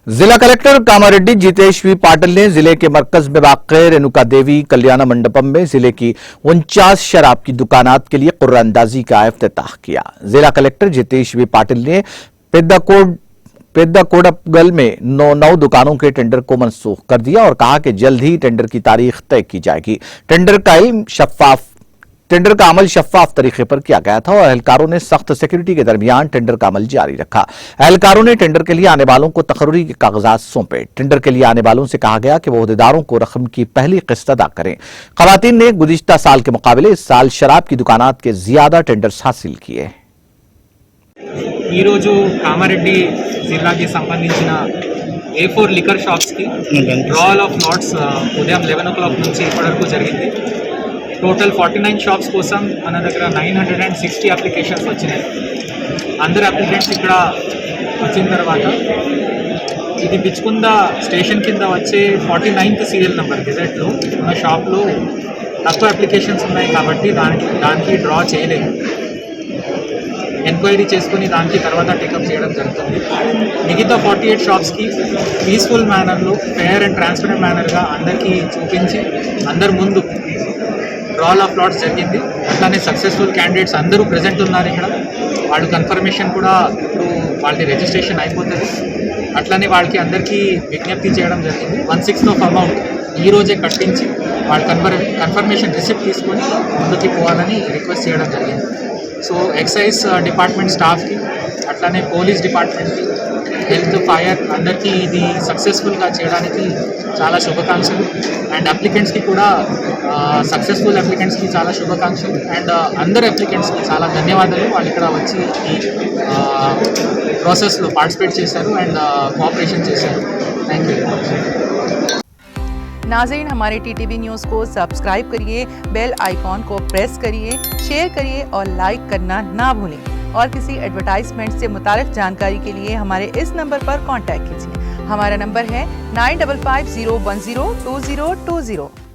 जिला collector Kamareddy Jitesh we Patil ने जिले के मरकज में वाक़ रेणुका देवी कल्याण मंडपम में जिले की 49 शराब की दुकानात के लिए कुर्रानंदाजी का इफ्तिताह किया। जिला कलेक्टर जितेश वी पाटिल ने पेद्दाकोडपगल में 9 दुकानों के टेंडर को मनसूख कर दिया और कहा कि जल्द ही टेंडर की तारीख तय की जाएगी। टेंडर का अमल शफाफ तरीके पर किया गया था और एहलकारों ने सख्त सिक्योरिटी के दरमियान टेंडर का अमल जारी रखा। एहलकारों ने टेंडर के लिए आने वालों को तकर्री के कागजात सौंपे। टेंडर के लिए आने वालों से कहा गया कि वो अहदेदारों को रकम की पहली किस्त अदा करें। खवातीन ने गुज़िश्ता साल के मुकाबले इस साल शराब की दुकानात के ज्यादा टेंडर्स हासिल किए। ఈ రోజు కామారెడ్డి జిల్లాకి సంబంధించిన A4 లిక్కర్ షాప్స్ కి డ్రాల్ ఆఫ్ లాట్స్ ఉదయం 11 o'clock నుంచి ఇప్పటివరకు జరిగింది। టోటల్ 49 షాప్స్ కోసం మన దగ్గర 960 అప్లికేషన్స్ వచ్చినాయి। అందరు అప్లికెంట్స్ ఇక్కడ వచ్చిన తర్వాత ఇది బిచ్కుంద స్టేషన్ కింద వచ్చే 49th సీరియల్ నెంబర్ గెజెట్లో ఉన్న షాప్లో తక్కువ అప్లికేషన్స్ ఉన్నాయి కాబట్టి దానికి డ్రా చేయలేదు। ఎంక్వైరీ చేసుకుని దానికి తర్వాత టేకప్ చేయడం జరుగుతుంది। మిగతా 48 షాప్స్కి పీస్ఫుల్ మేనర్లో ఫెయిర్ అండ్ ట్రాన్స్పరెంట్ మేనర్గా అందరికీ చూపించి అందరి ముందు డ్రాల్ ఆఫ్ లాట్స్ జరిగింది। అట్లానే సక్సెస్ఫుల్ క్యాండిడేట్స్ అందరూ ప్రజెంట్ ఉన్నారు ఇక్కడ। వాళ్ళు కన్ఫర్మేషన్ కూడా ఇప్పుడు వాళ్ళది రిజిస్ట్రేషన్ అయిపోతుంది। అట్లానే వాళ్ళకి అందరికీ విజ్ఞప్తి చేయడం జరిగింది 1/6 ఆఫ్ అమౌంట్ ఈ రోజే కట్టించి వాళ్ళు కన్ఫర్మేషన్ రిసిప్ట్ తీసుకొని ముందుకు పోవాలని రిక్వెస్ట్ చేయడం జరిగింది। సో ఎక్సైజ్ డిపార్ట్మెంట్ స్టాఫ్కి అట్లానే పోలీస్ డిపార్ట్మెంట్కి హెల్త్ ఫైర్ అందరికీ ఇది సక్సెస్ఫుల్గా చేయడానికి చాలా శుభాకాంక్షలు। అండ్ అప్లికెంట్స్కి కూడా సక్సెస్ఫుల్ అప్లికెంట్స్కి చాలా శుభాకాంక్షలు। అండ్ అందరు అప్లికెంట్స్కి చాలా ధన్యవాదాలు। వాళ్ళు ఇక్కడ వచ్చి ఈ ప్రాసెస్లో పార్టిసిపేట్ చేశారు అండ్ కోఆపరేషన్ చేశారు। Thank you. नाज़रीन, हमारे TTV न्यूज़ को सब्सक्राइब करिए, बेल आइकॉन को प्रेस करिए, शेयर करिए और लाइक करना ना भूलें। और किसी एडवर्टाइजमेंट से मुताल्लिक़ जानकारी के लिए हमारे इस नंबर पर कांटेक्ट कीजिए। हमारा नंबर है 9550102020।